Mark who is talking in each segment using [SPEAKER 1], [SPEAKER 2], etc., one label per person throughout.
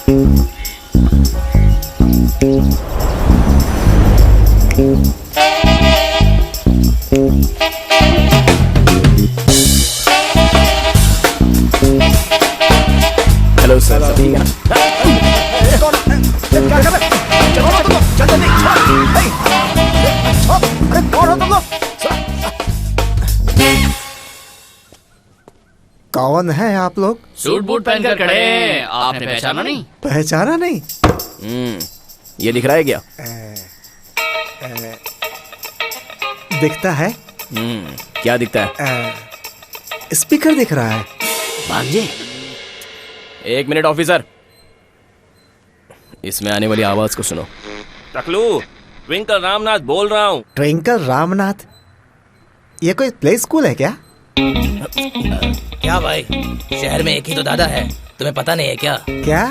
[SPEAKER 1] Hello sir, सब ठीक है?
[SPEAKER 2] कौन है आप लोग?
[SPEAKER 3] सूट बूट पहनकर खड़े हैं, आपने पहचाना नहीं?
[SPEAKER 2] पहचाना नहीं?
[SPEAKER 1] ये दिख रहा है क्या?
[SPEAKER 2] दिखता है।
[SPEAKER 1] क्या दिखता है?
[SPEAKER 2] स्पीकर दिख रहा है।
[SPEAKER 3] भांजे,
[SPEAKER 1] 1 मिनट ऑफिसर, इसमें आने वाली आवाज को सुनो।
[SPEAKER 4] टकलू, ट्विंकल रामनाथ बोल रहा हूँ।
[SPEAKER 2] ट्विंकल रामनाथ? ये कोई प्ले स्कूल है क्या?
[SPEAKER 5] क्या भाई, शहर में एक ही तो दादा है, तुम्हें पता नहीं है क्या?
[SPEAKER 2] क्या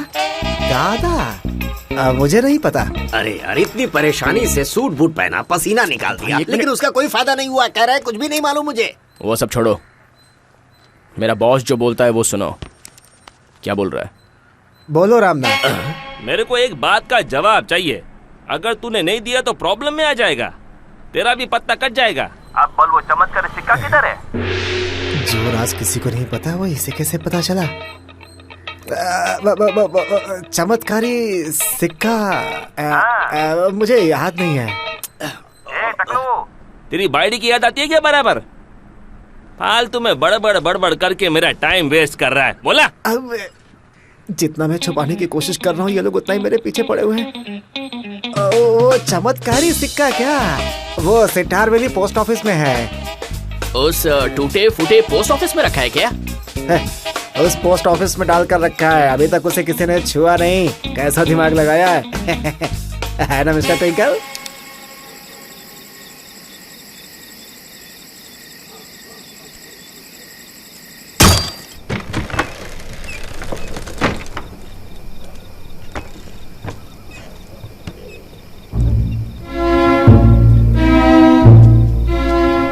[SPEAKER 2] दादा? मुझे नहीं पता।
[SPEAKER 6] अरे यार, इतनी परेशानी से सूट बूट पहना, पसीना निकाल दिया, लेकिन उसका कोई फायदा नहीं हुआ। कह रहा है कुछ भी नहीं मालूम मुझे।
[SPEAKER 1] वो सब छोड़ो, मेरा बॉस जो बोलता है वो सुनो। क्या बोल रहा है?
[SPEAKER 2] बोलो रामनाथ।
[SPEAKER 4] मेरे को एक बात का जवाब चाहिए। अगर तूने नहीं दिया तो प्रॉब्लम में आ जाएगा, तेरा भी पत्ता कट जाएगा। अब बोल, वो चमत्कारी सिक्का किधर है?
[SPEAKER 2] जो राज किसी को नहीं पता वो इसे कैसे पता चला? चमत्कारी सिक्का मुझे याद नहीं है।
[SPEAKER 4] तेरी बाइडी की याद आती है क्या बराबर? फालतू में बड़बड़ करके मेरा टाइम वेस्ट कर रहा है। बोला।
[SPEAKER 2] अब जितना मैं छुपाने की कोशिश कर रहा हूँ, ये लोग उतना ही मेरे पीछे पड़े हुए हैं। वो चमत्कारी सिक्का क्या? वो सिटार वैली पोस्ट ऑफिस में है।
[SPEAKER 3] उस टूटे फूटे पोस्ट ऑफिस में रखा है क्या?
[SPEAKER 2] उस पोस्ट ऑफिस में डालकर रखा है, अभी तक उसे किसी ने छुआ नहीं। कैसा दिमाग लगाया है? है ना मिस्टर ट्विंकल?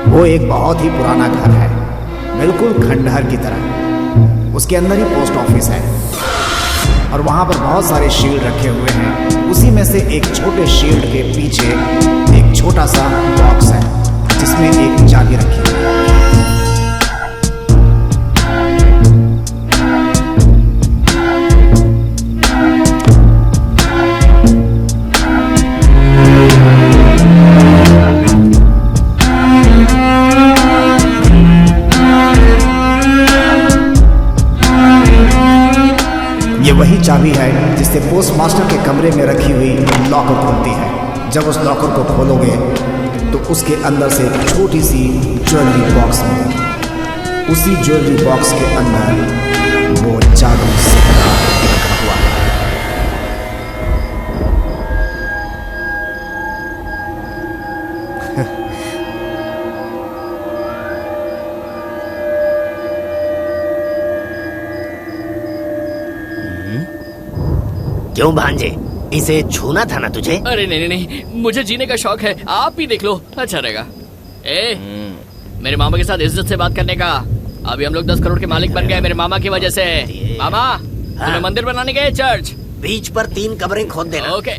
[SPEAKER 2] वो एक बहुत ही पुराना घर है, बिल्कुल खंडहर की तरह। उसके अंदर ही पोस्ट ऑफिस है और वहां पर बहुत सारे शील्ड रखे हुए हैं। उसी में से एक छोटे शील्ड के पीछे एक छोटा सा बॉक्स है जिसमें एक चाबी रखी हुई है। ये वही चाबी है जिससे पोस्टमास्टर के कमरे में रखी हुई लॉकर खुलती है। जब उस लॉकर को खोलोगे तो उसके अंदर से एक छोटी सी ज्वेलरी बॉक्स मिलेगी। उसी ज्वेलरी बॉक्स के अंदर वो जादू सिक्का रखा हुआ है।
[SPEAKER 6] क्यों भांजे, इसे छूना था ना तुझे?
[SPEAKER 3] अरे नहीं, मुझे जीने का शौक है, आप भी देख लो, अच्छा रहेगा। मेरे मामा के साथ इज्जत से बात करने का। अभी हम लोग 10 करोड़ के मालिक बन गए मेरे मामा की वजह से। मामा, तुम्हें मंदिर बनाने गए, चर्च
[SPEAKER 6] बीच पर 3 कब्रें खोद देना।
[SPEAKER 3] ओके।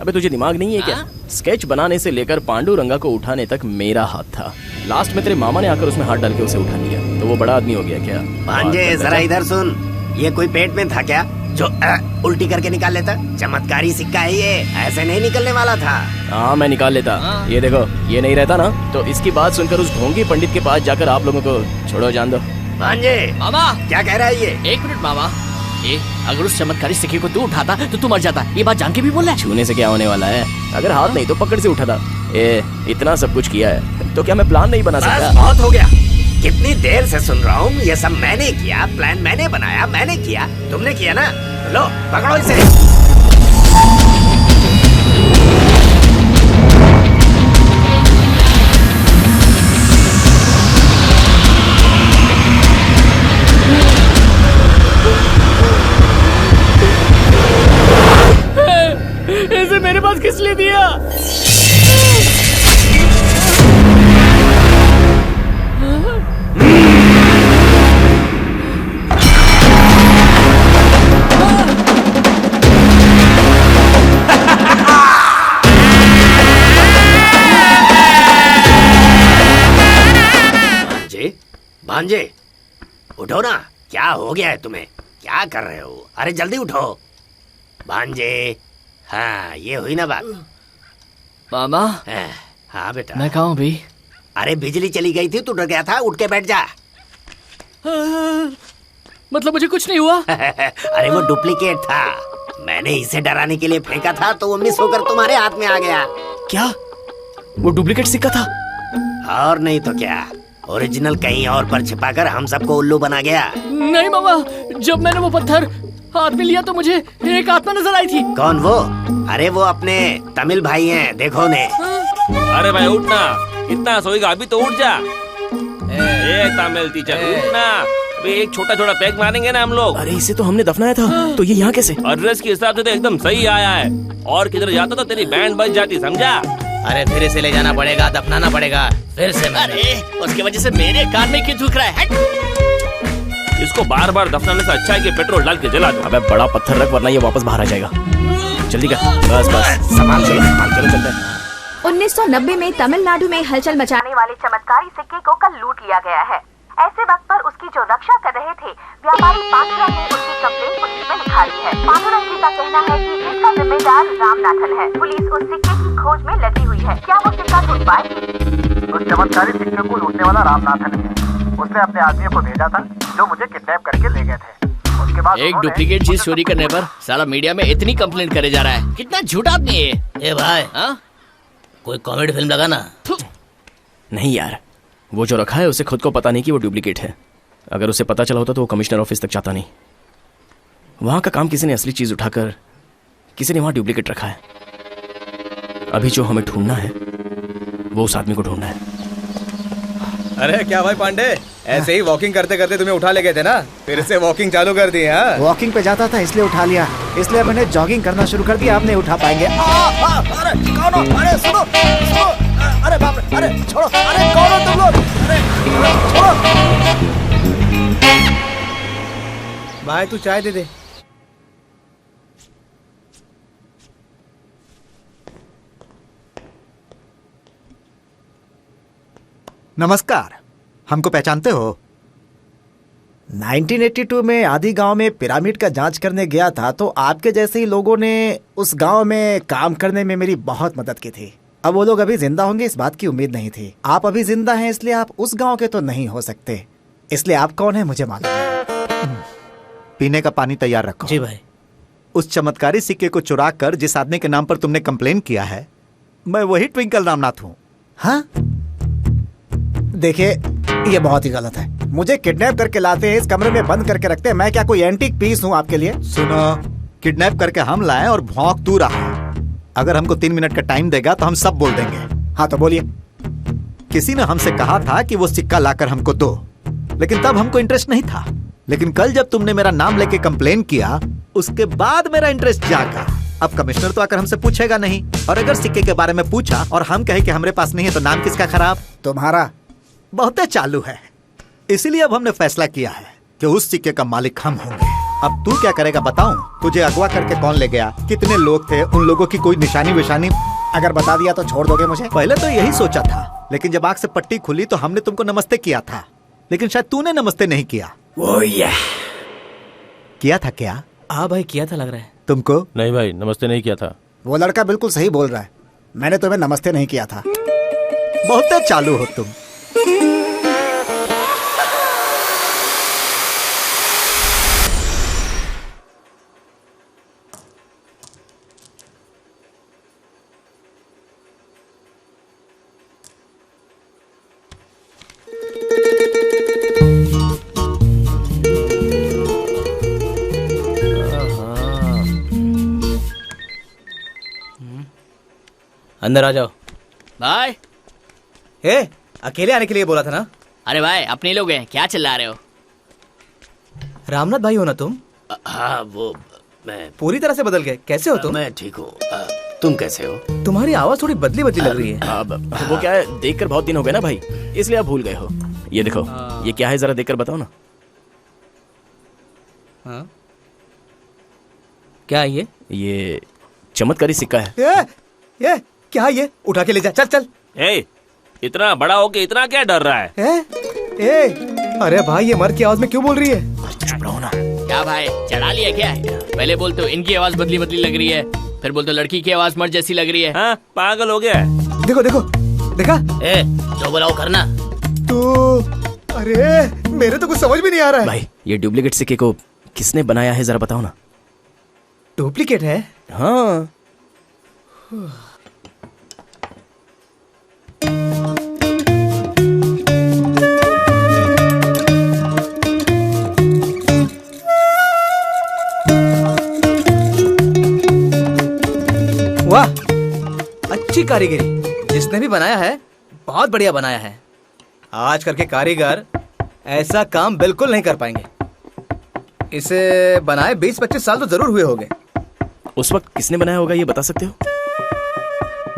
[SPEAKER 1] अबे तुझे दिमाग नहीं है क्या? स्केच बनाने से लेकर पांडुरंगा को उठाने तक मेरा हाथ था। लास्ट में तेरे मामा ने आकर उसमें हाथ डाल के उसे उठा लिया, तो वो बड़ा आदमी हो गया क्या?
[SPEAKER 6] भांजे जरा इधर सुन, ये कोई पेट में था क्या जो उल्टी करके निकाल लेता? चमत्कारी सिक्का है ये, ऐसे नहीं निकलने वाला था।
[SPEAKER 1] हाँ, मैं निकाल लेता। ये देखो, ये नहीं रहता ना, तो इसकी बात सुनकर उस ढोंगी पंडित के पास जाकर आप लोगों को छोड़ो, जान दो।
[SPEAKER 6] भांजे,
[SPEAKER 3] मामा
[SPEAKER 6] क्या कह रहा है ये?
[SPEAKER 3] 1 मिनट मामा, अगर उस चमत्कारी सिक्के को तू उठाता तो तू मर जाता। ये बात जान के भी बोल रहा है?
[SPEAKER 1] छूने से क्या होने वाला है? अगर हाथ नहीं तो पकड़ से उठाता। इतना सब कुछ किया है तो क्या मैं प्लान नहीं बना सकता?
[SPEAKER 6] बहुत हो गया, कितनी देर से सुन रहा हूँ। ये सब मैंने किया, प्लान मैंने बनाया, मैंने किया, तुमने किया ना? लो पकड़ो इसे।
[SPEAKER 3] इसे मेरे पास किस लिए दिया?
[SPEAKER 6] भांजे उठो ना, क्या हो गया है तुम्हें? क्या कर रहे हो? अरे जल्दी उठो भांजे। हाँ ये हुई ना बात।
[SPEAKER 3] मामा
[SPEAKER 6] हाँ बेटा।
[SPEAKER 3] मैं कहाँ हूँ भी?
[SPEAKER 6] अरे बिजली चली गई थी, तू डर गया था, उठ के बैठ जा।
[SPEAKER 3] मतलब मुझे कुछ नहीं हुआ?
[SPEAKER 6] अरे वो डुप्लीकेट था, मैंने इसे डराने के लिए फेंका था तो वो मिस होकर तुम्हारे हाथ में आ गया।
[SPEAKER 1] क्या वो डुप्लीकेट सिक्का था?
[SPEAKER 6] और नहीं तो क्या, ओरिजिनल कहीं और पर छिपाकर हम सबको उल्लू बना गया।
[SPEAKER 3] नहीं मामा, जब मैंने वो पत्थर हाथ में लिया तो मुझे एक आत्मा नजर आई थी।
[SPEAKER 6] कौन वो? अरे वो अपने तमिल भाई हैं, देखो ने।
[SPEAKER 4] अरे भाई उठना, इतना सोएगा अभी तो उठ जा। ए तमिल टीचर उठना, अभी एक छोटा छोटा पैक मारेंगे ना हम लोग।
[SPEAKER 1] अरे इसे तो हमने दफनाया था, तो ये यहाँ कैसे?
[SPEAKER 4] एड्रेस के हिसाब से तो एकदम सही आया है, और किधर जाता तो तेरी बैंड बज जाती, समझा?
[SPEAKER 5] अरे फिर इसे ले जाना पड़ेगा, दफनाना पड़ेगा फिर से।
[SPEAKER 3] अरे उसकी वजह से मेरे कान में क्यों दुख रहा है?
[SPEAKER 4] इसको बार बार दफनाने से अच्छा है कि पेट्रोल डाल के जला दो।
[SPEAKER 1] अबे बड़ा पत्थर रख वरना ये वापस बाहर आ जाएगा। जल्दी कर, बस बस
[SPEAKER 6] संभाल के।
[SPEAKER 1] चलो चलते हैं।
[SPEAKER 7] 1990 में तमिलनाडु में हलचल मचाने वाले चमत्कारी सिक्के को कल लूट लिया गया है। ऐसे वक्त पर उसकी जो रक्षा कर रहे थे व्यापारी पांडुरंग ने उसकी कंप्लेंट पुलिस में लिखा दी है। पांडुरंग जी का कहना है कि इसका जिम्मेदार रामनाथन है। पुलिस उस सिक्के की खोज में लगी हुई है। क्या वो सिक्का ढूंढ पाएगी?
[SPEAKER 2] उस चमत्कारी सिक्के को लूटने वाला रामनाथन ही है। उसने अपने आदमियों को भेजा था जो मुझे किडनैप करके ले गए थे। उसके बाद
[SPEAKER 3] एक डुप्लीकेट चीज चोरी करने पर साला मीडिया में इतनी कंप्लेंट करे जा रहा है। कितना झूठा आदमी है।
[SPEAKER 5] ए भाई,
[SPEAKER 3] हाँ?
[SPEAKER 5] कोई कॉमेडी फिल्म लगा ना।
[SPEAKER 1] नहीं यार, वो जो रखा है उसे खुद को पता नहीं कि वो डुप्लीकेट है। अगर उसे पता चला होता तो वो कमिश्नर ऑफिस तक जाता नहीं। वहां का काम किसी ने असली चीज उठाकर किसी ने वहां डुप्लीकेट रखा है। अभी जो हमें ढूंढना है वो उस आदमी को ढूंढना है।
[SPEAKER 8] अरे क्या भाई पांडे, ऐसे ही वॉकिंग करते करते तुम्हें उठा ले गए थे ना, फिर से वॉकिंग चालू कर दी है?
[SPEAKER 2] वॉकिंग पे जाता था इसलिए उठा लिया, इसलिए मैंने जॉगिंग करना शुरू कर दिया। आप नहीं उठा पाएंगे। अरे कौन हो? अरे सुनो सुनो, अरे बाप रे, अरे छोड़ो, अरे कौन हो तुम लोग? अरे छोड़ो।
[SPEAKER 8] भाई तू चाय दे दे।
[SPEAKER 2] नमस्कार, हमको पहचानते हो? 1982 में आदि गांव में पिरामिड का जांच करने गया था तो आपके जैसे ही लोगों ने उस गांव में काम करने में मेरी बहुत मदद की थी। अब वो लोग अभी जिंदा होंगे इस बात की उम्मीद नहीं थी। आप अभी जिंदा हैं इसलिए आप उस गांव के तो नहीं हो सकते, इसलिए आप कौन है मुझे मालूम है।
[SPEAKER 9] पीने का पानी तैयार रखो।
[SPEAKER 5] जी भाई।
[SPEAKER 9] उस चमत्कारी सिक्के को चुरा कर जिस आदमी के नाम पर तुमने कंप्लेन किया है, मैं वही ट्विंकल रामनाथ हूँ।
[SPEAKER 2] हाँ देखिए, ये बहुत ही गलत है। मुझे किडनैप करके लाते हैं, इस कमरे में बंद करके रखते हैं। मैं क्या कोई एंटीक पीस हूँ आपके लिए?
[SPEAKER 9] सुनो, किडनैप करके हम लाए और भौंक तू रहा है। अगर हमको 3 मिनट का टाइम देगा तो हम सब बोल देंगे।
[SPEAKER 2] हाँ तो बोलिए।
[SPEAKER 9] किसी ने हमसे कहा था कि वो सिक्का लाकर हमको दो, लेकिन तब हमको इंटरेस्ट नहीं था। लेकिन कल जब तुमने मेरा नाम लेके कंप्लेन किया, उसके बाद मेरा इंटरेस्ट जागा। अब कमिश्नर तो आकर हमसे पूछेगा नहीं, और अगर सिक्के के बारे में पूछा और हम कहे कि हमारे पास नहीं है तो नाम किसका खराब?
[SPEAKER 2] तुम्हारा।
[SPEAKER 9] बहुत चालू है, इसीलिए अब हमने फैसला किया है कि उस सिक्के का मालिक हम होंगे। अब तू क्या करेगा बताऊं? तुझे अगवा करके कौन ले गया, कितने लोग थे, उन लोगों की कोई निशानी विशानी?
[SPEAKER 2] अगर बता दिया तो छोड़ दोगे मुझे?
[SPEAKER 9] पहले तो यही सोचा था, लेकिन जब आंख से पट्टी खुली तो हमने तुमको नमस्ते किया था, लेकिन शायद तूने नमस्ते नहीं किया। किया था क्या?
[SPEAKER 5] हाँ भाई किया था लग रहा है।
[SPEAKER 9] तुमको?
[SPEAKER 4] नहीं भाई, नमस्ते नहीं किया था।
[SPEAKER 2] वो लड़का बिल्कुल सही बोल रहा है, मैंने तुम्हें नमस्ते नहीं किया था।
[SPEAKER 9] बहुत चालू हो तुम।
[SPEAKER 5] अंदर आ जाओ।
[SPEAKER 3] भाई
[SPEAKER 8] ए, अकेले आने के लिए बोला था ना?
[SPEAKER 3] अरे भाई अपने लोग हैं, क्या चिल्ला रहे हो?
[SPEAKER 8] रामनाथ भाई हो ना तुम?
[SPEAKER 6] हाँ वो मैं
[SPEAKER 8] पूरी तरह से बदल गए, कैसे हो तुम?
[SPEAKER 6] मैं ठीक हूँ। तुम कैसे हो?
[SPEAKER 8] तुम्हारी आवाज थोड़ी बदली बदली लग रही है।
[SPEAKER 1] अब वो क्या है, देखकर बहुत दिन हो गए ना भाई, इसलिए आप भूल गए हो। ये देखो, ये क्या है, जरा देखकर बताओ ना।
[SPEAKER 8] हाँ?
[SPEAKER 5] क्या है
[SPEAKER 1] ये चमत्कारी सिक्का है।
[SPEAKER 8] ये क्या है ये? उठा के ले जा, चल चल।
[SPEAKER 4] ए, इतना बड़ा हो के इतना क्या डर रहा है?
[SPEAKER 8] ए, अरे भाई ये मर्द की आवाज में क्यों बोल रही है?
[SPEAKER 1] चुप रहो ना।
[SPEAKER 3] क्या भाई चढ़ा लिया क्या? पहले बोलते हो इनकी आवाज बदली बदली लग रही है, फिर बोलते हो लड़की की आवाज मर्द जैसी लग रही है।
[SPEAKER 4] हाँ पागल हो गया है।
[SPEAKER 8] देखो देखो देखा
[SPEAKER 5] ए, जो बोला वो करना।
[SPEAKER 8] तो अरे मेरे तो कुछ समझ भी नहीं आ रहा है।
[SPEAKER 1] भाई ये डुप्लीकेट सिक्के को किसने बनाया है जरा बताओ ना।
[SPEAKER 8] डुप्लीकेट है?
[SPEAKER 1] हाँ
[SPEAKER 8] वाह, अच्छी कारीगरी। जिसने भी बनाया है बहुत बढ़िया बनाया है। आजकल के कारीगर ऐसा काम बिल्कुल नहीं कर पाएंगे। इसे बनाए 20-25 साल तो जरूर हुए होंगे।
[SPEAKER 1] उस वक्त किसने बनाया होगा ये बता सकते हो?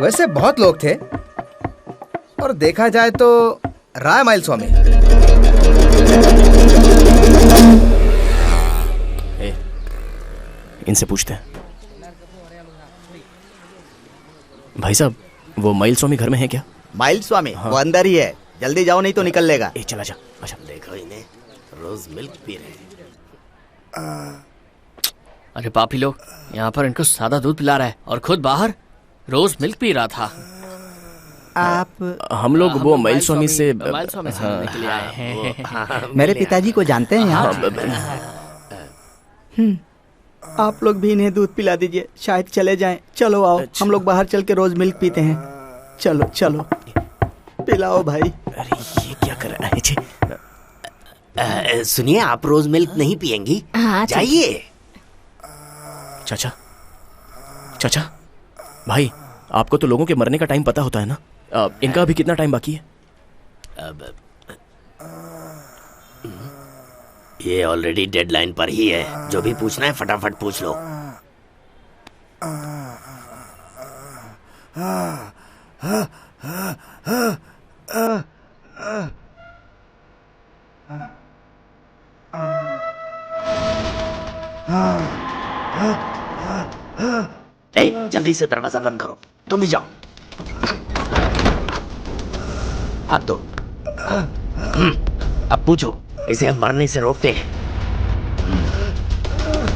[SPEAKER 8] वैसे बहुत लोग थे, और देखा जाए तो राय माइल स्वामी।
[SPEAKER 1] इनसे पूछते हैं। भाई साहब वो माइल स्वामी घर में है क्या?
[SPEAKER 10] माइल स्वामी वो अंदर ही है, जल्दी जाओ नहीं तो निकल लेगा।
[SPEAKER 1] चला जा। अच्छा
[SPEAKER 6] देखो इन्हें रोज मिल्क पी रहे हैं।
[SPEAKER 3] अरे पापी लोग, यहाँ पर इनको सादा दूध पिला रहा है और खुद बाहर रोज मिल्क पी रहा था।
[SPEAKER 10] आप
[SPEAKER 1] हम लोग वो माइल स्वामी से
[SPEAKER 3] माइल स्वामी से मिलने के लिए आए हैं।
[SPEAKER 10] मेरे पिताजी को जानते हैं यहाँ? आप लोग भी इन्हें दूध पिला दीजिए, शायद चले जाएं। चलो आओ, हम लोग बाहर चल के रोज मिल्क पीते हैं। चलो चलो पिलाओ भाई।
[SPEAKER 1] अरे ये क्या कर रहा है?
[SPEAKER 6] सुनिए, आप रोज मिल्क नहीं पियेंगी?
[SPEAKER 7] हाँ,
[SPEAKER 6] जाइए।
[SPEAKER 1] चाचा चाचा भाई आपको तो लोगों के मरने का टाइम पता होता है ना। इनका अभी कितना टाइम बाकी है?
[SPEAKER 6] ये ऑलरेडी डेडलाइन पर ही है। जो भी पूछना है फटाफट पूछ लो। जल्दी से दरवाजा बंद करो। तुम भी जाओ। हाथ दो। अब पूछो। इसे हम मरने से रोकते हैं।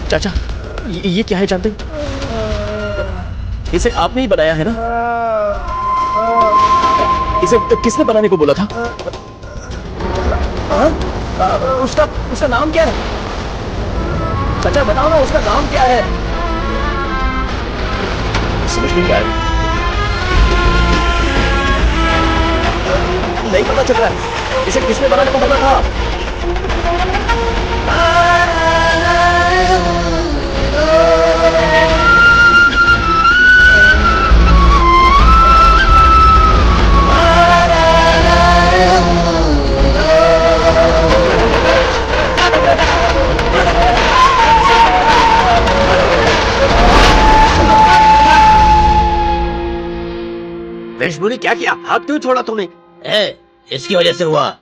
[SPEAKER 1] चाचा ये क्या है जानते हो? इसे आपने ही बनाया है ना? इसे किसने बनाने को बोला था? उसका नाम क्या है? चाचा बताओ ना, उसका नाम क्या है? समझ नहीं आ रहा, नहीं पता चल रहा है। इसे किसने बनाने को बोला था?
[SPEAKER 6] वेशमुनि क्या किया? हाथ क्यों छोड़ा तूने?
[SPEAKER 5] इसकी वजह से हुआ।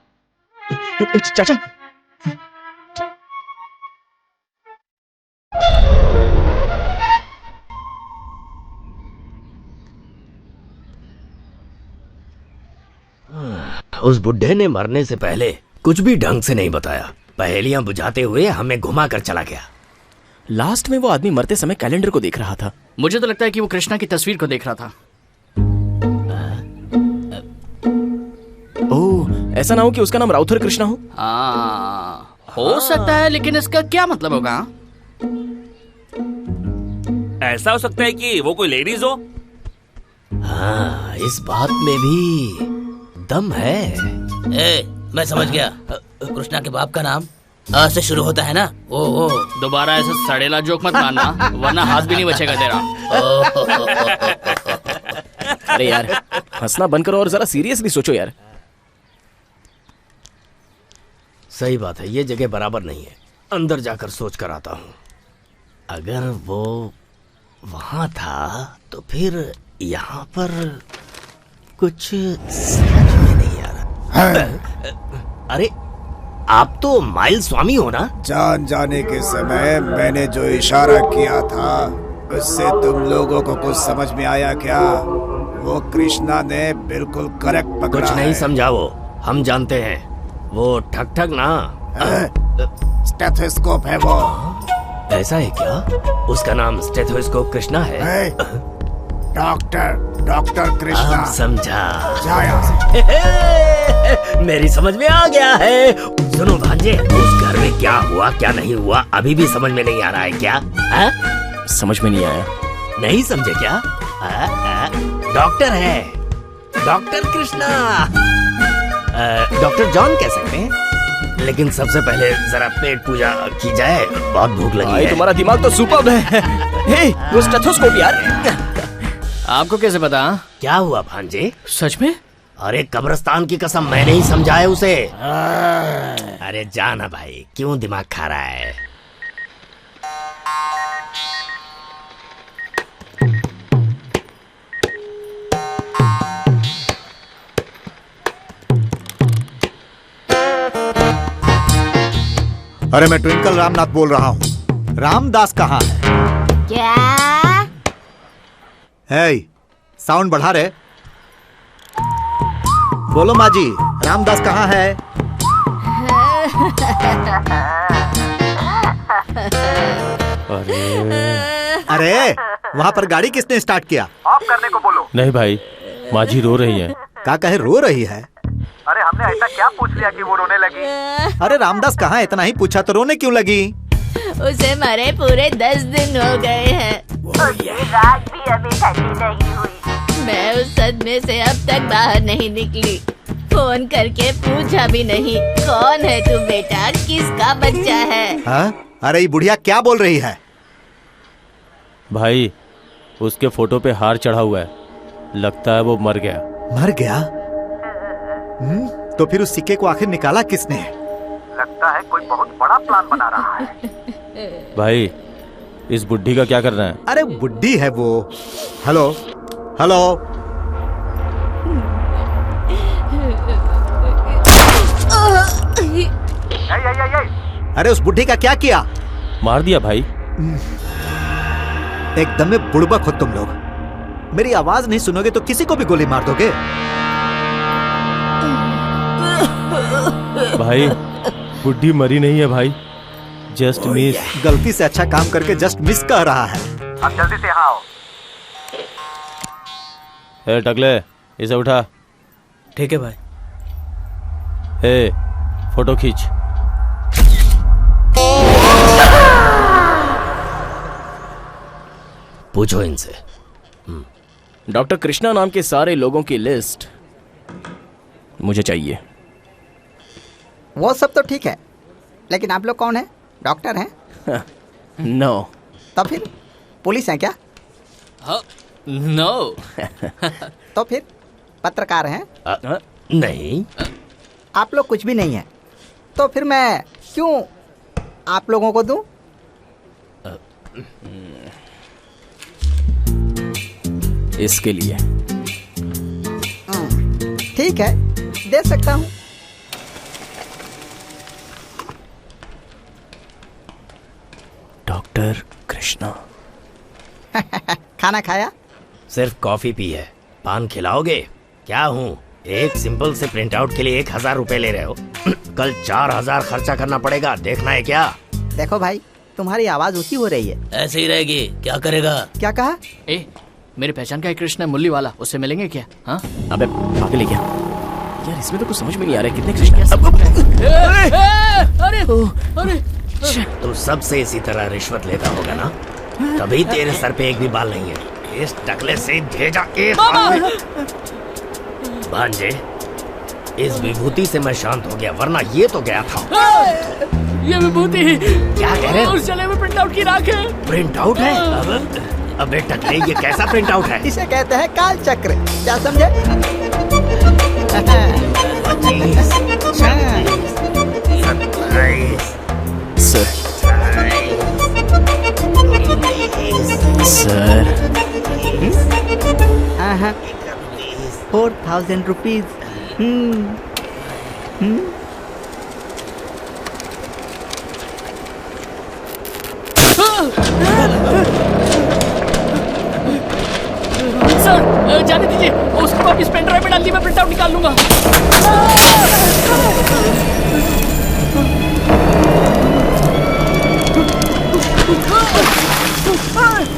[SPEAKER 1] चाचा
[SPEAKER 6] उस बुड्ढे ने मरने से पहले कुछ भी ढंग से नहीं बताया। पहेलियां बुझाते हुए हमें घुमा कर चला गया।
[SPEAKER 1] लास्ट में वो आदमी मरते समय कैलेंडर को देख रहा था।
[SPEAKER 3] मुझे तो लगता है कि वो कृष्णा की तस्वीर को देख रहा था।
[SPEAKER 1] ओह, ऐसा ना हो कि उसका नाम राउथर कृष्णा हो?
[SPEAKER 3] हो सकता है, लेकिन इसका क्या मतलब होगा?
[SPEAKER 4] ऐसा हो सकता है कि वो कोई लेडीज हो।
[SPEAKER 6] हाँ, इस बात में भी दम है।
[SPEAKER 5] मैं समझ गया। कृष्णा के बाप का नाम आ से शुरू होता है ना? ओ
[SPEAKER 3] दोबारा ऐसा सड़ेला जोक मत मारना, वरना हाथ भी नहीं बचेगा तेरा।
[SPEAKER 1] अरे यार हंसना बंद करो और जरा सीरियसली सोचो यार।
[SPEAKER 6] सही बात है, ये जगह बराबर नहीं है। अंदर जाकर सोच कर आता हूँ। अगर वो वहां था तो फिर यहाँ पर कुछ समझ में नहीं आ रहा। अरे आप तो माइल स्वामी हो ना?
[SPEAKER 2] जान जाने के समय मैंने जो इशारा किया था उससे तुम लोगों को कुछ समझ में आया क्या? वो कृष्णा ने बिल्कुल करेक्ट पकड़ा।
[SPEAKER 6] कुछ नहीं समझा वो, हम जानते हैं। वो ठक ठक ना।
[SPEAKER 2] स्टेथोस्कोप है वो।
[SPEAKER 6] ऐसा है क्या? उसका नाम स्टेथोस्कोप कृष्णा है।
[SPEAKER 2] डॉक्टर कृष्णा।
[SPEAKER 6] अब समझा।
[SPEAKER 2] जा यहाँ से।
[SPEAKER 6] मेरी समझ में आ गया है। सुनो भांजे, उस घर में क्या हुआ क्या नहीं हुआ अभी भी समझ में नहीं आ रहा है क्या?
[SPEAKER 1] समझ में नहीं आया।
[SPEAKER 6] नहीं समझे क्या? डॉक्टर है, डॉक्टर कृष्णा। डॉक्टर जॉन कह सकते हैं। लेकिन सबसे पहले जरा पेट पूजा की जाए, बहुत भूख लगी है।
[SPEAKER 1] तुम्हारा दिमाग तो सुपर्ब है। हे, वो स्टेथोस्कोप यार।
[SPEAKER 3] आपको कैसे पता?
[SPEAKER 6] क्या हुआ भांजे?
[SPEAKER 3] सच में?
[SPEAKER 6] अरे कब्रिस्तान की कसम, मैंने ही समझाया उसे। अरे जाना भाई, क्यों दिमाग खा रहा है?
[SPEAKER 9] अरे मैं ट्विंकल रामनाथ बोल रहा हूँ। रामदास कहाँ है?
[SPEAKER 7] क्या?
[SPEAKER 9] है, साउंड बढ़ा रहे। बोलो माँ जी, रामदास कहाँ है? अरे वहाँ पर गाड़ी किसने स्टार्ट किया?
[SPEAKER 11] ऑफ करने को बोलो।
[SPEAKER 4] नहीं भाई, माँ जी रो रही हैं।
[SPEAKER 9] का कहे रो रही है?
[SPEAKER 11] अरे हमने ऐसा क्या पूछ लिया कि वो रोने लगी?
[SPEAKER 9] अरे रामदास कहाँ है? इतना ही पूछा तो रोने क्यों लगी?
[SPEAKER 7] उसे मरे पूरे 10 दिन हो गए हैं। उसकी रात भी अभी ठंडी नहीं हुई। मैं उस सदमे से अब तक बाहर नहीं निकली। फोन करके पूछा भी नहीं, कौन है तू बेटा, किसका बच्चा है?
[SPEAKER 9] हाँ? अरे ये बुढ़िया क्या बोल रही है?
[SPEAKER 4] भाई, उसके फोटो पे हार चढ़ा हुआ है, लगता है वो मर गया।
[SPEAKER 9] मर गया? तो फिर उस सिक्के को आखिर निकाला किसने?
[SPEAKER 11] लगता है कोई बहुत बड़ा प्लान बना रहा है।
[SPEAKER 4] भाई, इस बुढ़ी का क्या करना है?
[SPEAKER 9] अरे बुढ़ी है वो। Hello hello. अरे उस बुढ़ी का क्या किया?
[SPEAKER 4] मार दिया भाई।
[SPEAKER 9] एकदम में बुड़बक हो तुम लोग। मेरी आवाज नहीं सुनोगे तो किसी को भी गोली मार दोगे।
[SPEAKER 4] भाई, बुढ़ी मरी नहीं है भाई, जस्ट मिस।
[SPEAKER 9] गलती से अच्छा काम करके जस्ट मिस कह रहा है।
[SPEAKER 11] अब जल्दी से यहाँ आओ।
[SPEAKER 4] ए टकले, इसे उठा।
[SPEAKER 8] ठीक है भाई।
[SPEAKER 4] ए, फोटो खींच।
[SPEAKER 6] पूछो इनसे।
[SPEAKER 1] डॉक्टर कृष्णा नाम के सारे लोगों की लिस्ट मुझे चाहिए।
[SPEAKER 10] वो सब तो ठीक है, लेकिन आप लोग कौन हैं? डॉक्टर हैं?
[SPEAKER 1] नो।
[SPEAKER 10] तो फिर पुलिस हैं क्या?
[SPEAKER 3] नो।
[SPEAKER 10] तो फिर पत्रकार हैं?
[SPEAKER 6] नहीं।
[SPEAKER 10] आप लोग कुछ भी नहीं हैं। तो फिर मैं क्यों आप लोगों को दूं?
[SPEAKER 1] इसके लिए।
[SPEAKER 10] ठीक है, दे सकता हूं।
[SPEAKER 1] डॉक्टर कृष्णा।
[SPEAKER 10] खाना खाया?
[SPEAKER 6] सिर्फ कॉफी पी है। पान खिलाओगे? क्या हूँ, एक सिंपल से प्रिंट आउट के लिए 1000 रुपए ले रहे हो? कल 4000 खर्चा करना पड़ेगा, देखना है क्या?
[SPEAKER 10] देखो भाई, तुम्हारी आवाज ऊंची हो रही है।
[SPEAKER 5] ऐसे ही रहेगी, क्या करेगा?
[SPEAKER 10] क्या कहा?
[SPEAKER 3] ए, मेरे पहचान का एक कृष्ण है, मुरली वाला, उससे मिलेंगे क्या? हाँ?
[SPEAKER 1] अबे पागल है क्या यार? इसमें तो कुछ समझ में नहीं आ रहा है। कितने कृष्ण?
[SPEAKER 3] अरे अरे,
[SPEAKER 6] तू सबसे इसी तरह रिश्वत लेता होगा ना, तभी तेरे सर पे एक भी बाल नहीं है। इस टकले से भेजा एक आदमी। भांजे, इस विभूति से मैं शांत हो गया, वरना ये तो गया था।
[SPEAKER 3] ये विभूति
[SPEAKER 6] क्या कह रहे?
[SPEAKER 3] उस जले में प्रिंट आउट की राख है।
[SPEAKER 6] प्रिंट आउट है? अबे टकले, ये कैसा प्रिंट आउट है?
[SPEAKER 10] इसे कहते हैं काल चक्र, क्या समझे?
[SPEAKER 6] 25, 26, 27,
[SPEAKER 1] सर
[SPEAKER 10] 4000 रुपीज।
[SPEAKER 3] सर, जाने दीजिए, वो उसकी कॉपी पेन ड्राइव में डाल दी, मैं प्रिंट आउट निकाल लूंगा।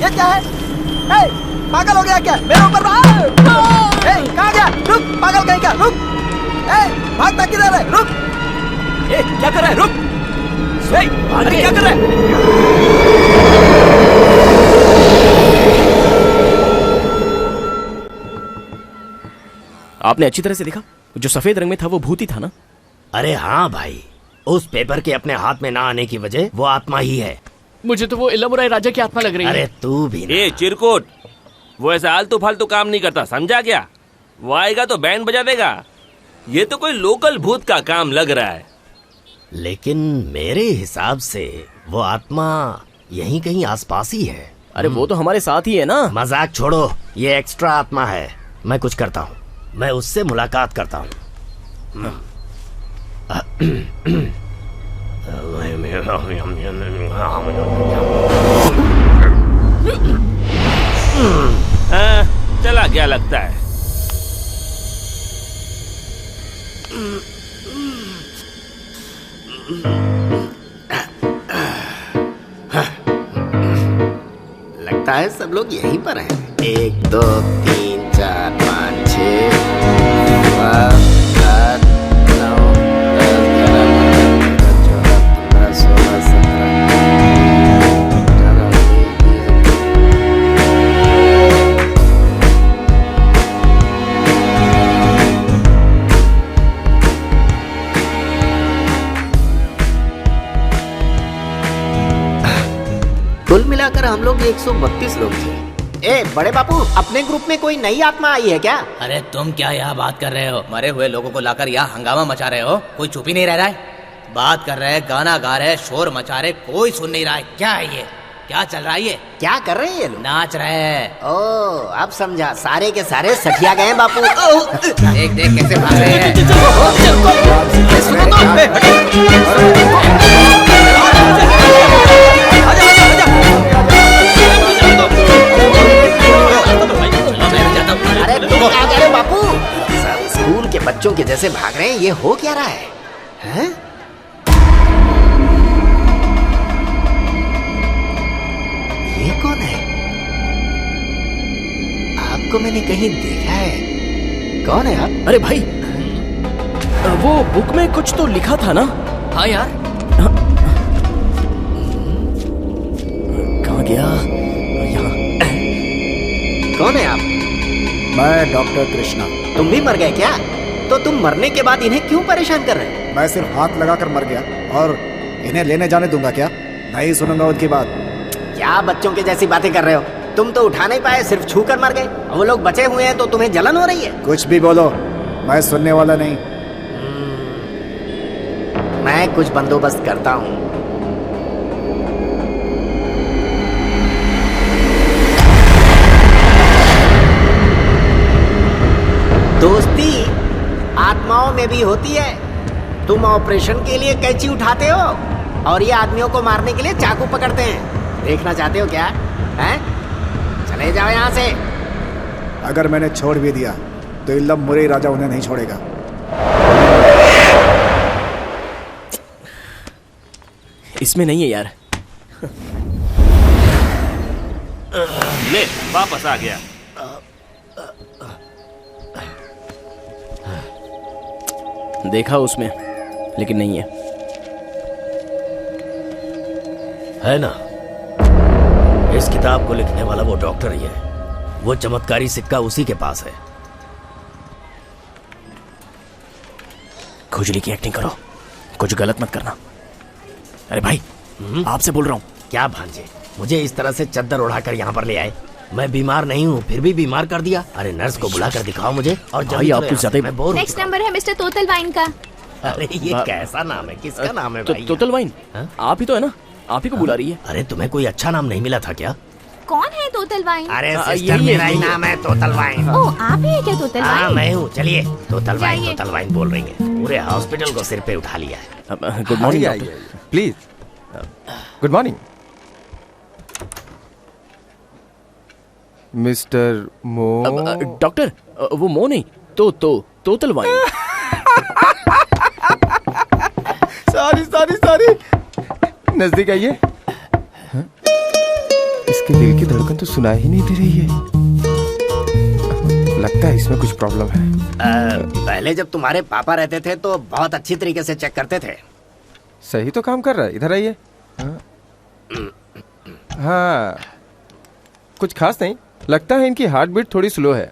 [SPEAKER 10] ये क्या है? पागल हो गया क्या? मेरे ऊपर कहाँ गया? रुक, पागल कहीं का, रुक। भागता किधर है? रुक। क्या कर रहा है? रुक। अरे क्या कर रहा है?
[SPEAKER 1] आपने अच्छी तरह से देखा? जो सफेद रंग में था वो भूत ही था ना?
[SPEAKER 6] अरे हाँ भाई, उस पेपर के अपने हाथ में ना आने की वजह वो आत्मा ही है।
[SPEAKER 3] मुझे तो वो इलामुराई राजा की आत्मा लग रही है।
[SPEAKER 6] अरे तू भी ना।
[SPEAKER 4] ए चिरकुट, वो ऐसा आलतू फालतू काम नहीं करता, समझा क्या? वो आएगा तो बैंड बजा देगा। ये तो कोई लोकल भूत का काम लग रहा है।
[SPEAKER 6] लेकिन मेरे हिसाब से वो आत्मा यहीं कहीं आसपास ही है।
[SPEAKER 1] अरे वो तो हमारे साथ ही है ना।
[SPEAKER 6] मजाक छोड़ो, ये एक्स्ट्रा आत्मा है। मैं कुछ करता हूँ, मैं उससे मुलाकात करता हूँ।
[SPEAKER 4] चला गया लगता है।
[SPEAKER 6] लगता है सब लोग यहीं पर हैं। 1 2 3 4 5 6 7 8 9 10 11 12 13 14 15 16 कुल मिलाकर हम लोग 132 लोग थे।
[SPEAKER 5] ए बड़े बापू, अपने ग्रुप में कोई नई आत्मा आई है क्या?
[SPEAKER 8] अरे तुम क्या यहाँ बात कर रहे हो? मरे हुए लोगों को लाकर यहाँ हंगामा मचा रहे हो। कोई चुप ही नहीं रह रहा है। बात कर रहे हैं, गाना गा रहे हैं, शोर मचा रहे, कोई सुन नहीं रहा है। क्या है ये? क्या चल रहा है ये?
[SPEAKER 5] क्या कर रहे हैं ये लोग?
[SPEAKER 8] नाच रहे हैं।
[SPEAKER 5] ओ अब समझा, सारे के सारे सठिया गए बापू।
[SPEAKER 8] देख देख कैसे भाग रहे हैं।
[SPEAKER 5] अरे तुम क्या कह रहे हो बापू? सब स्कूल के बच्चों के जैसे भाग रहे हैं, ये हो क्या रहा है? हैं? ये कौन है? आपको मैंने कहीं देखा है। कौन है आप?
[SPEAKER 1] अरे भाई, वो बुक में कुछ तो लिखा था ना?
[SPEAKER 3] हाँ यार।
[SPEAKER 1] कहाँ गया? यहाँ।
[SPEAKER 5] कौन है आप?
[SPEAKER 2] मैं डॉक्टर कृष्णा।
[SPEAKER 5] तुम भी मर गए क्या? तो तुम मरने के बाद इन्हें क्यों परेशान कर रहे हो?
[SPEAKER 2] मैं सिर्फ हाथ लगाकर मर गया और इन्हें लेने जाने दूंगा क्या? नहीं सुनूंगा उनकी बात।
[SPEAKER 5] क्या बच्चों के जैसी बातें कर रहे हो? तुम तो उठा नहीं पाए, सिर्फ छू कर मर गए। वो लोग बचे हुए हैं तो तुम्हें जलन हो रही है?
[SPEAKER 2] कुछ भी बोलो, मैं सुनने वाला नहीं।
[SPEAKER 5] मैं कुछ बंदोबस्त करता हूँ। दोस्ती आत्माओं में भी होती है। तुम ऑपरेशन के लिए कैंची उठाते हो और ये आदमियों को मारने के लिए चाकू पकड़ते हैं। देखना चाहते हो क्या? हैं? चले जाओ यहाँ से।
[SPEAKER 2] अगर मैंने छोड़ भी दिया तो इल्लम मुरे राजा उन्हें नहीं छोड़ेगा।
[SPEAKER 1] इसमें नहीं है यार।
[SPEAKER 4] ले वापस आ गया।
[SPEAKER 1] देखा उसमें, लेकिन नहीं है।
[SPEAKER 6] है ना? इस किताब को लिखने वाला वो डॉक्टर ही है। वो चमत्कारी सिक्का उसी के पास है।
[SPEAKER 1] खुजली की एक्टिंग करो, कुछ गलत मत करना। अरे भाई, आपसे बोल रहा हूँ।
[SPEAKER 6] क्या भांजे, मुझे इस तरह से चद्दर उड़ाकर यहाँ पर ले आए? मैं बीमार नहीं हूँ, फिर भी बीमार कर दिया। अरे नर्स को बुलाकर दिखाओ मुझे। और
[SPEAKER 1] भाई आप कुछ ज्यादा
[SPEAKER 6] मैं बोर।
[SPEAKER 7] नेक्स्ट नंबर है मिस्टर तोतल वाइन का।
[SPEAKER 6] अरे ये कैसा नाम है? किसका नाम है भाई?
[SPEAKER 1] तोतल वाइन आप ही तो है ना? आप ही को बुला रही है।
[SPEAKER 6] अरे तुम्हें कोई अच्छा नाम नहीं मिला था क्या?
[SPEAKER 7] कौन है तोतल वाइन?
[SPEAKER 6] अरे सिस्टर, मेरा ही नाम है तोतल वाइन।
[SPEAKER 7] ओ आप ही है क्या तोतल
[SPEAKER 6] हाँ
[SPEAKER 7] वाइन?
[SPEAKER 6] मैं हूँ। चलिए, तोतल वाइन बोल रही है। पूरे हॉस्पिटल को सिर पे उठा लिया है।
[SPEAKER 1] Good morning doctor.
[SPEAKER 12] Please. Good morning. Mister मो।
[SPEAKER 1] डॉक्टर, वो मो नहीं, तोतल वाइन।
[SPEAKER 12] सॉरी नजदीक आइए। हाँ? इसके दिल की धड़कन तो सुनाई ही नहीं दे रही है। लगता है इसमें कुछ प्रॉब्लम है।
[SPEAKER 5] पहले जब तुम्हारे पापा रहते थे तो बहुत अच्छी तरीके से चेक करते थे।
[SPEAKER 12] सही तो काम कर रहा है। इधर आइए। हाँ कुछ खास नहीं, लगता है इनकी हार्ट बीट थोड़ी स्लो है।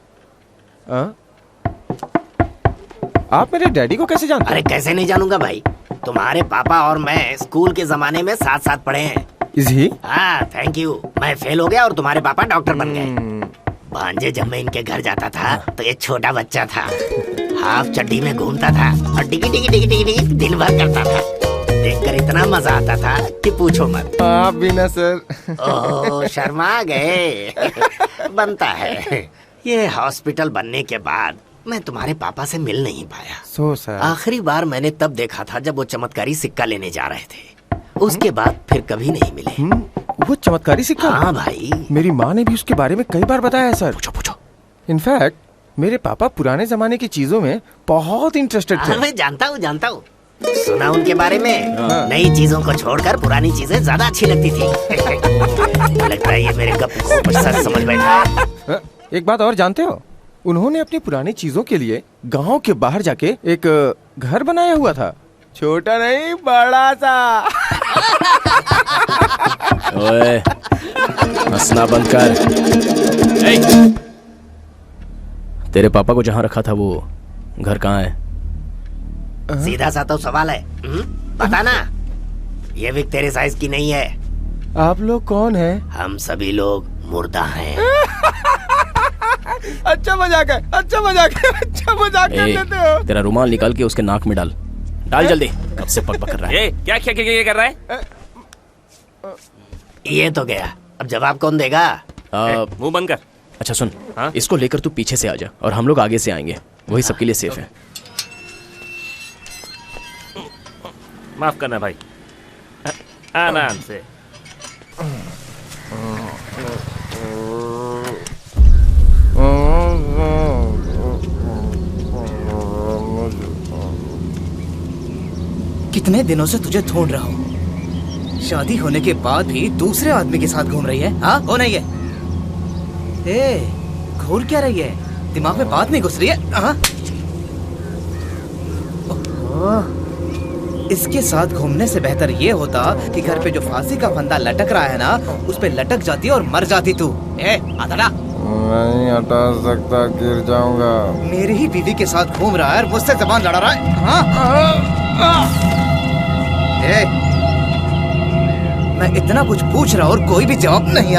[SPEAKER 12] आप मेरे डैडी को कैसे जानते
[SPEAKER 5] अरे कैसे नहीं जानूंगा भाई, तुम्हारे पापा और मैं स्कूल के जमाने में साथ साथ पढ़े हैं।
[SPEAKER 12] Is he?
[SPEAKER 5] हाँ थैंक यू। मैं फेल हो गया और तुम्हारे पापा डॉक्टर बन गए। भांजे जब मैं इनके घर जाता था तो ये छोटा बच्चा था, हाफ चड्डी में घूमता था और डिगी डिगी डिगी डिगी डिगी दिन भर करता था। देखकर इतना मजा आता था कि पूछो मत।
[SPEAKER 12] आप भी ना सर।
[SPEAKER 5] ओह शर्मा गए। बनता है। ये हॉस्पिटल बनने के बाद मैं तुम्हारे पापा से मिल नहीं पाया।
[SPEAKER 12] So sir.
[SPEAKER 5] आखिरी बार मैंने तब देखा था जब वो चमत्कारी सिक्का लेने जा रहे थे। उसके बाद फिर कभी नहीं मिले।
[SPEAKER 12] वो चमत्कारी सिक्का?
[SPEAKER 5] हाँ भाई,
[SPEAKER 12] मेरी माँ ने भी उसके बारे में कई बार बताया है सर।
[SPEAKER 1] पूछो।
[SPEAKER 12] इनफैक्ट मेरे पापा पुराने जमाने की चीजों में बहुत इंटरेस्टेड थे।
[SPEAKER 5] मैं जानता हूँ। सुना उनके बारे में। नई चीजों को छोड़कर पुरानी चीजें ज्यादा अच्छी लगती थी। लगता है ये मेरे गप को सच समझ बैठा है।
[SPEAKER 12] एक बात और जानते हो, उन्होंने अपनी पुरानी चीजों के लिए गांव के बाहर जाके एक घर बनाया हुआ था। छोटा नहीं, बड़ा सा।
[SPEAKER 1] ओए, हंसना बंद कर। तेरे पापा को जहाँ रखा था वो घर कहाँ है?
[SPEAKER 5] सीधा सा तो सवाल है। बता ना। ये भी तेरे साइज की नहीं है।
[SPEAKER 12] आप लोग कौन हैं?
[SPEAKER 5] हम सभी लोग मुर्दा हैं।
[SPEAKER 12] अच्छा मजाक लेते हो।
[SPEAKER 1] तेरा रुमाल निकाल के उसके नाक में डाल जल्दी। कब से पक कर रहा है?
[SPEAKER 4] क्या कर रहा है?
[SPEAKER 5] ये तो गया, अब जवाब कौन देगा?
[SPEAKER 4] मुंह बंद कर।
[SPEAKER 1] अच्छा सुन, इसको लेकर तू पीछे से आ जा और हम लोग आगे से आएंगे, वही सबके लिए सेफ है।
[SPEAKER 4] माफ करना भाई, आराम से।
[SPEAKER 8] कितने दिनों से तुझे ढूंढ रहा हूँ। शादी होने के बाद भी दूसरे आदमी के साथ घूम रही है। हाँ कौन है ये? घूर क्या रही है? दिमाग में बात नहीं घुस रही है? हाँ? इसके साथ घूमने से बेहतर ये होता कि घर पे जो फांसी का फंदा लटक रहा है ना, उस पे लटक जाती और मर जाती तू। हटा।
[SPEAKER 12] नहीं हटा सकता, गिर जाऊंगा।
[SPEAKER 8] मेरी ही बीवी के साथ घूम रहा है और मुझसे जबान लड़ा रहा है। हाँ? मैं इतना कुछ पूछ रहा और कोई भी जवाब नहीं।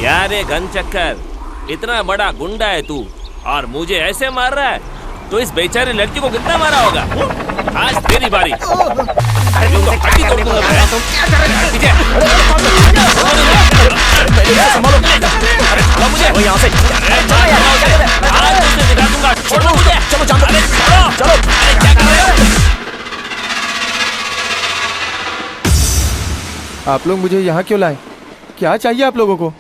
[SPEAKER 4] यार ये गन चक्कर, इतना बड़ा गुंडा है तू और मुझे ऐसे मार रहा है, तो इस बेचारी लड़की को कितना मारा होगा? आज तेरी बारी। हड्डी तोड़ दूंगा मैं। मुझे यहाँ से आज तुझे दिखा दूंगा। छोड़ दो मुझे। चलो। क्या कर रहे हो?
[SPEAKER 12] आप लोग मुझे यहाँ क्यों लाए? क्या चाहिए आप लोगों को?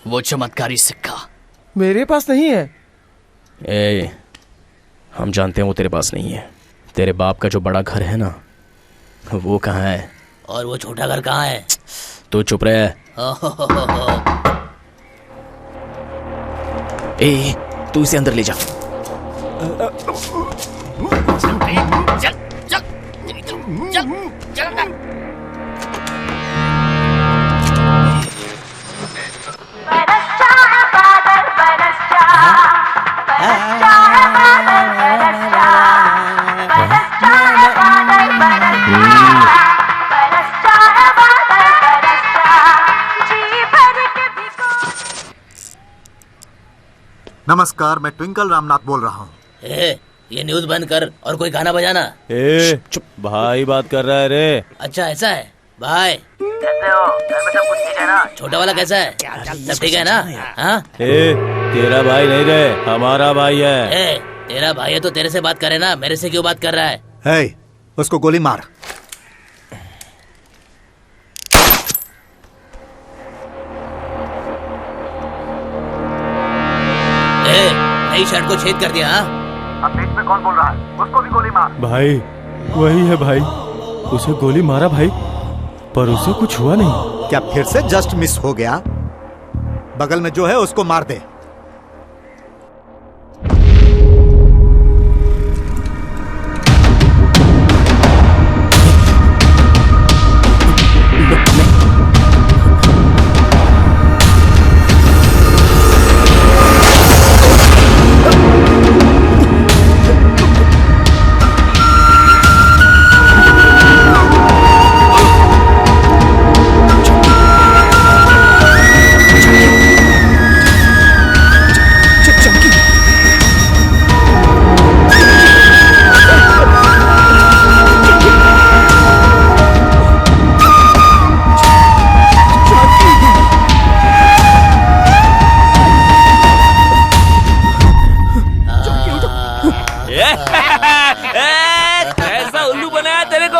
[SPEAKER 3] वो चमत्कारी सिक्का
[SPEAKER 12] मेरे पास नहीं है।
[SPEAKER 1] हम जानते हैं वो तेरे पास नहीं है। तेरे बाप का जो बड़ा घर है ना, वो कहाँ है?
[SPEAKER 6] और वो छोटा घर कहाँ है?
[SPEAKER 1] तू चुप रहे। तू इसे अंदर ले जा।
[SPEAKER 9] नमस्कार, मैं ट्विंकल रामनाथ बोल रहा हूँ।
[SPEAKER 6] ये न्यूज बंद कर और कोई गाना बजाना।
[SPEAKER 13] चुप, भाई बात कर रहा है रे।
[SPEAKER 6] अच्छा ऐसा है भाई।
[SPEAKER 11] कैसे हो? घर में सब कुछ ठीक है ना?
[SPEAKER 3] छोटा वाला कैसा है? सब ठीक है ना? हाँ?
[SPEAKER 4] तेरा भाई नहीं रे, हमारा भाई है।
[SPEAKER 3] तेरा भाई है तो तेरे से बात करे ना, मेरे से क्यों बात कर रहा है?
[SPEAKER 9] हे, उसको गोली मार।
[SPEAKER 3] नई शर्ट को छेद कर दिया। हाँ?
[SPEAKER 11] अब बीच में कौन बोल रहा है? उसको भी गोली मार।
[SPEAKER 12] भाई वही है भाई, उसे गोली मारा भाई, पर उसे कुछ हुआ नहीं।
[SPEAKER 9] क्या फिर से जस्ट मिस हो गया? बगल में जो है उसको मार दे।
[SPEAKER 4] कैसा उल्लू बनाया तेरे को?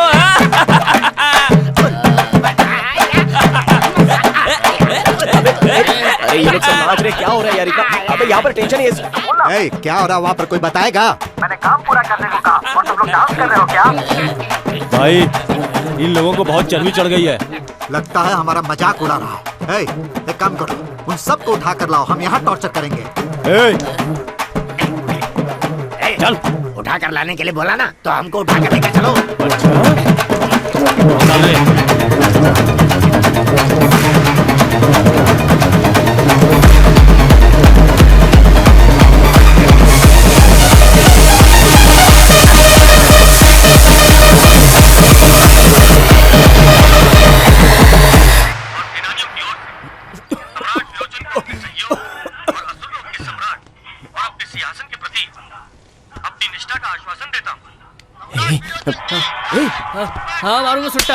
[SPEAKER 1] अरे ये लोग सब नाच रहे, क्या हो रहा है यार इतना? अबे यहाँ पर टेंशन ही है।
[SPEAKER 9] ए, क्या हो रहा वहाँ पर, कोई बताएगा?
[SPEAKER 11] मैंने काम पूरा करने को कहा और तुम लोग डांस कर रहे हो क्या?
[SPEAKER 12] भाई इन लोगों को बहुत चर्बी चढ़ गई है।
[SPEAKER 9] लगता है हमारा मजाक उड़ा रहा है। ए, एक काम करो, उन सबको उठा कर लाओ, हम यहाँ टॉर्चर करेंगे।
[SPEAKER 5] चल, उठा कर लाने के लिए बोला ना, तो हमको उठा कर लेकर चलो।
[SPEAKER 3] हाँ मारूंगा सुट्टा।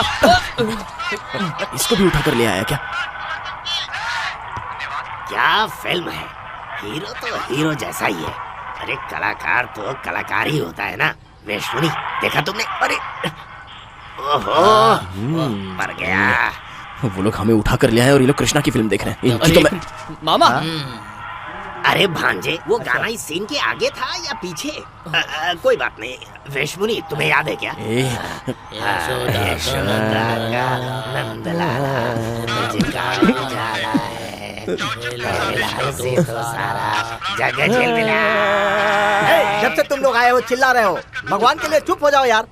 [SPEAKER 1] इसको भी उठा कर ले आया क्या?
[SPEAKER 5] क्या फिल्म है, हीरो तो हीरो जैसा ही है। अरे कलाकार तो कलाकार ही होता है ना। वेशमुनी देखा तुमने? अरे ओहो, मर गया।
[SPEAKER 1] वो लोग हमें उठा कर ले आए और ये लोग कृष्णा की फिल्म देख रहे हैं। इनकी तो मैं...
[SPEAKER 3] मामा
[SPEAKER 5] अरे भांजे, वो गाना इस सीन के आगे था या पीछे? कोई बात नहीं। वेशमुनी तुम्हें याद है क्या? यशोदा का नंदलाला तुझका उजाला है, लाल से तो सारा जग झिलमिला।
[SPEAKER 10] जब से तुम लोग आए हो चिल्ला रहे हो, भगवान के लिए चुप हो जाओ यार।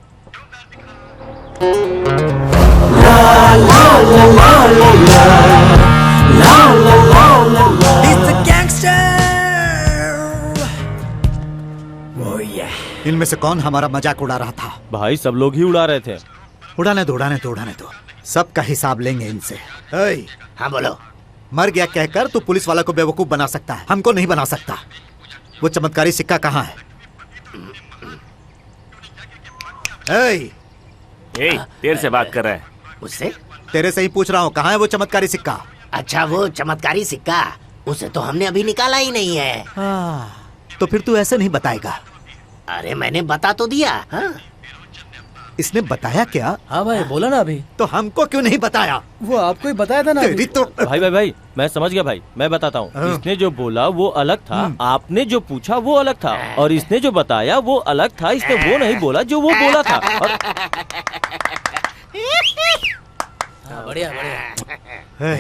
[SPEAKER 9] इनमें से कौन हमारा मजाक उड़ा रहा था?
[SPEAKER 12] भाई सब लोग ही उड़ा रहे थे।
[SPEAKER 9] उड़ाने दो, सबका हिसाब लेंगे इनसे।
[SPEAKER 5] हाँ बोलो।
[SPEAKER 9] मर गया कहकर तू पुलिस वाला को बेवकूफ बना सकता है, हमको नहीं बना सकता। वो चमत्कारी सिक्का कहाँ है?
[SPEAKER 4] तेरे से बात कर रहा है।
[SPEAKER 5] उससे?
[SPEAKER 9] तेरे से ही पूछ रहा हूँ, कहाँ है वो चमत्कारी सिक्का?
[SPEAKER 5] अच्छा, वो चमत्कारी सिक्का, उसे तो हमने अभी निकाला ही नहीं है।
[SPEAKER 9] तो फिर तू ऐसे नहीं बताएगा?
[SPEAKER 5] अरे मैंने बता तो दिया। हाँ?
[SPEAKER 9] इसने बताया क्या?
[SPEAKER 8] हाँ भाई बोला ना अभी।
[SPEAKER 9] तो हमको क्यों नहीं बताया?
[SPEAKER 8] वो आपको ही बताया था ना।
[SPEAKER 9] तेरी तो...
[SPEAKER 12] भाई मैं समझ गया भाई, मैं बताता हूँ। इसने जो बोला वो अलग था, आपने जो पूछा वो अलग था, और इसने जो बताया वो अलग था। इसने वो नहीं बोला जो वो बोला था। और...
[SPEAKER 3] बढ़िया बढ़िया।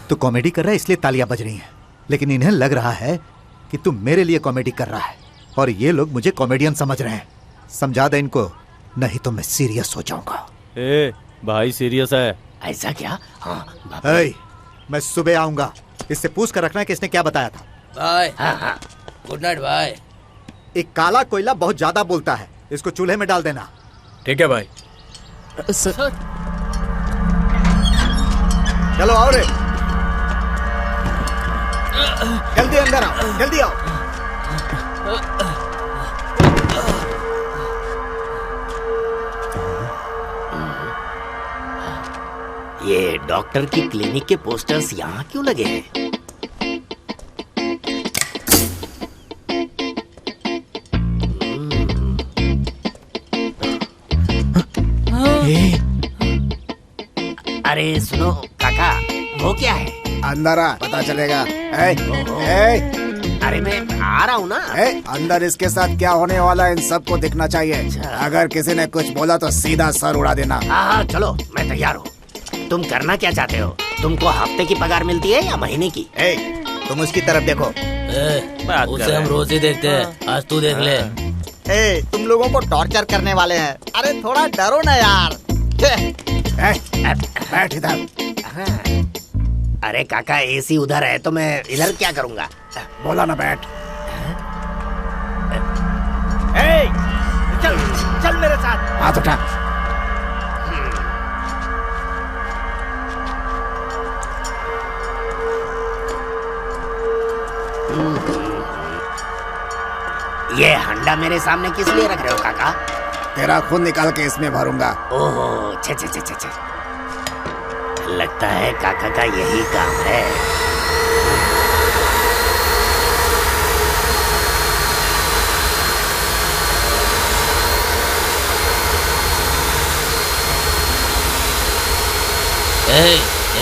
[SPEAKER 9] तू कॉमेडी कर रहा है इसलिए तालियां बज रही हैं, लेकिन इन्हें लग रहा है कि तू मेरे लिए कॉमेडी कर रहा है और ये लोग मुझे कॉमेडियन समझ रहे हैं। समझा दे इनको, नहीं तो मैं सीरियस हो जाऊंगा।
[SPEAKER 12] भाई सीरियस है।
[SPEAKER 5] ऐसा क्या? हाँ
[SPEAKER 9] मैं सुबह आऊंगा, इससे पूछ कर रखना कि इसने क्या बताया था।
[SPEAKER 3] बाय। हाँ। Good night bye.
[SPEAKER 9] एक काला कोयला बहुत ज्यादा बोलता है, इसको चूल्हे में डाल देना।
[SPEAKER 8] ठीक है भाई।
[SPEAKER 3] सर
[SPEAKER 2] चलो आओ रे, जल्दी अंदर आओ, जल्दी आओ।
[SPEAKER 5] ये डॉक्टर की क्लिनिक के पोस्टर्स यहाँ क्यों लगे हैं? अरे सुनो काका, वो क्या है?
[SPEAKER 2] अंदर आ, पता चलेगा।
[SPEAKER 5] अरे मैं आ रहा हूँ ना।
[SPEAKER 2] अंदर इसके साथ क्या होने वाला है इन सबको दिखना चाहिए। अगर किसी ने कुछ बोला तो सीधा सर उड़ा देना।
[SPEAKER 5] हाँ चलो, मैं तैयार हूँ। तुम करना क्या चाहते हो? तुमको हफ्ते की पगार मिलती है या महीने की?
[SPEAKER 2] तुम उसकी तरफ देखो।
[SPEAKER 6] उसे हम रोज ही देखते हैं, आज तू देख ले।
[SPEAKER 10] तुम लोगों को टॉर्चर करने वाले हैं। अरे थोड़ा डरो ना यार।
[SPEAKER 2] बैठ इधर।
[SPEAKER 5] अरे काका, एसी उधर है तो मैं इधर क्या करूँगा?
[SPEAKER 2] बोला ना बैठ।
[SPEAKER 10] चल चल मेरे साथ।
[SPEAKER 2] हाथ उठा।
[SPEAKER 5] ये हंडा मेरे सामने किस लिए रख रहे हो काका?
[SPEAKER 2] तेरा खून निकाल के इसमें भरूंगा।
[SPEAKER 5] ओहो, छे छे छे छे छे। लगता है काका का यही काम है।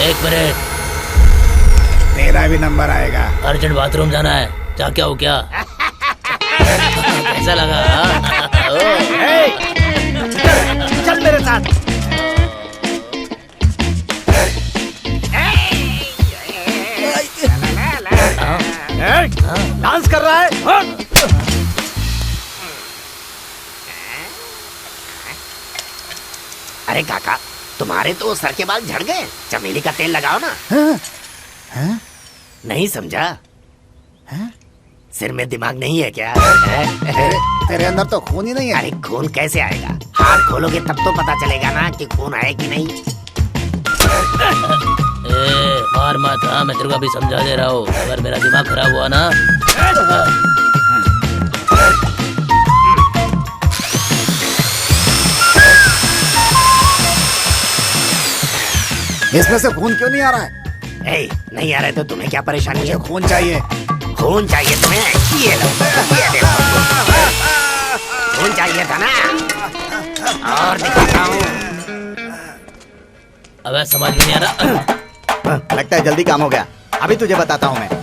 [SPEAKER 6] एक मिनट,
[SPEAKER 2] तेरा भी नंबर आएगा।
[SPEAKER 6] अर्जेंट बाथरूम जाना है। जा क्या हो क्या? कैसा लगा?
[SPEAKER 10] चल मेरे साथ। डांस कर रहा है।
[SPEAKER 5] अरे काका, तुम्हारे तो सर के बाल झड़ गए। चमेली का तेल लगाओ ना। नहीं समझा? सिर में दिमाग नहीं है क्या?
[SPEAKER 2] तेरे अंदर तो खून ही नहीं है।
[SPEAKER 5] अरे खून कैसे आएगा? हाथ खोलोगे तब तो पता चलेगा ना कि खून है कि नहीं।
[SPEAKER 6] मार मत। हाँ, मैं तेरे को अभी समझा दे रहा हूँ। अगर मेरा दिमाग खराब हुआ ना,
[SPEAKER 2] इसमें से खून क्यों नहीं आ रहा है?
[SPEAKER 5] नहीं आ रहा है तो तुम्हें क्या परेशानी है?
[SPEAKER 2] खून चाहिए।
[SPEAKER 5] खून चाहिए तुम्हें? ये लो, ये देखो। खून चाहिए था ना? और दिखाता हूँ।
[SPEAKER 6] अब समझ में नहीं आ रहा।
[SPEAKER 10] लगता है जल्दी काम हो गया। अभी तुझे बताता हूँ मैं।
[SPEAKER 6] बोल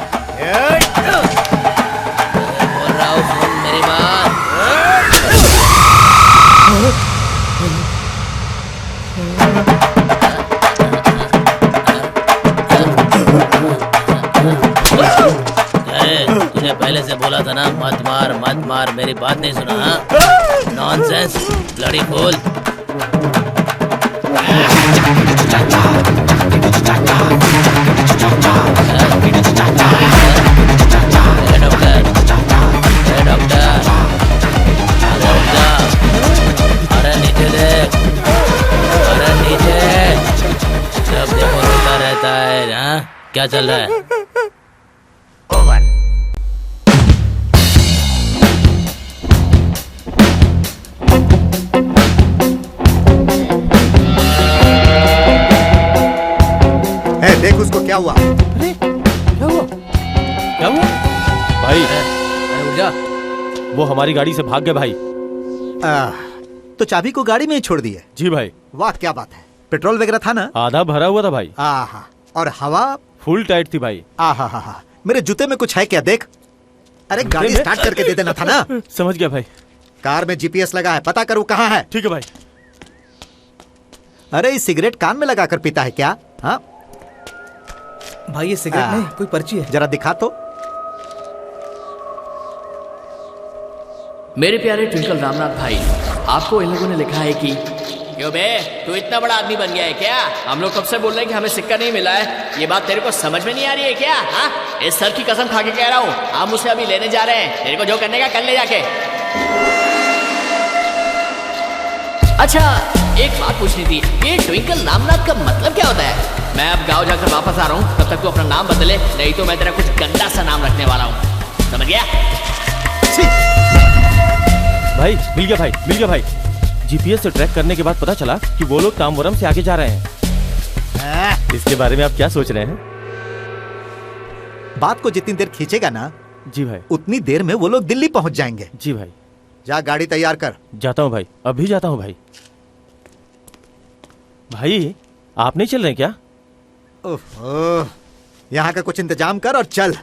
[SPEAKER 6] रहा हूँ, सुन मेरी बात। तुझे पहले से बोला था ना, मत मार मत मार। मेरी बात नहीं सुना? Nonsense, bloody fool. अरे नीचे देख, अरे नीचे। जब देखो रोता रहता है। हाँ, क्या चल रहा है?
[SPEAKER 9] देख उसको क्या हुआ।
[SPEAKER 8] अरे क्या हुआ?
[SPEAKER 12] क्या हुआ भाई?
[SPEAKER 8] अरे उठ जा।
[SPEAKER 12] वो हमारी गाड़ी से भाग गए भाई।
[SPEAKER 9] तो चाबी को गाड़ी में ही छोड़ दिए?
[SPEAKER 12] जी भाई।
[SPEAKER 9] वाह, क्या बात है। पेट्रोल वगैरह था ना?
[SPEAKER 12] आधा भरा हुआ था भाई।
[SPEAKER 9] आहा, और हवा?
[SPEAKER 12] फुल टाइट थी भाई।
[SPEAKER 9] आहा हा हा। मेरे जूते में कुछ है क्या? देख। अरे गाड़ी स्टार्ट करके दे देना था ना।
[SPEAKER 12] समझ गया भाई।
[SPEAKER 9] कार में जीपीएस लगा है, पता करूँ कहाँ है।
[SPEAKER 12] ठीक है भाई।
[SPEAKER 9] अरे ये सिगरेट कान में लगाकर पीता है क्या? हाँ
[SPEAKER 8] भाई, ये सिगरेट नहीं, कोई पर्ची है।
[SPEAKER 9] जरा दिखा तो।
[SPEAKER 3] मेरे प्यारे ट्विंकल रामनाथ भाई, आपको इन लोगों ने लिखा है कि क्यों बे, तू इतना बड़ा आदमी बन गया है क्या? हम लोग कब से बोल रहे हैं कि हमें सिक्का नहीं मिला है। ये बात तेरे को समझ में नहीं आ रही है क्या? हाँ, इस सर की कसम खा के कह रहा हूँ, हम उसे अभी लेने जा रहे हैं। तेरे को जो करने का कर ले जाके। अच्छा, एक बात पूछनी थी, ये ट्विंकल रामनाथ का मतलब क्या होता है? मैं अब गाँव जाकर वापस आ रहा हूँ, तब तक तू अपना नाम बदले, नहीं तो मैं तेरा कुछ गंदा सा नाम रखने वाला हूँ। समझ गया?
[SPEAKER 12] भाई मिल गया, भाई मिल गया भाई। जीपीएस से ट्रैक करने के बाद पता चला कि वो लोग ताम्बरम से आगे जा रहे हैं। इसके बारे में आप क्या सोच रहे हैं?
[SPEAKER 9] बात को जितनी देर खींचेगा ना,
[SPEAKER 12] जी भाई,
[SPEAKER 9] उतनी देर में वो लोग दिल्ली पहुंच जाएंगे।
[SPEAKER 12] जी भाई।
[SPEAKER 9] जा गाड़ी तैयार कर।
[SPEAKER 12] जाता हूँ भाई, अभी जाता हूँ भाई। भाई आप नहीं चल रहे क्या?
[SPEAKER 9] ओह, यहाँ का कुछ इंतजाम कर और चल।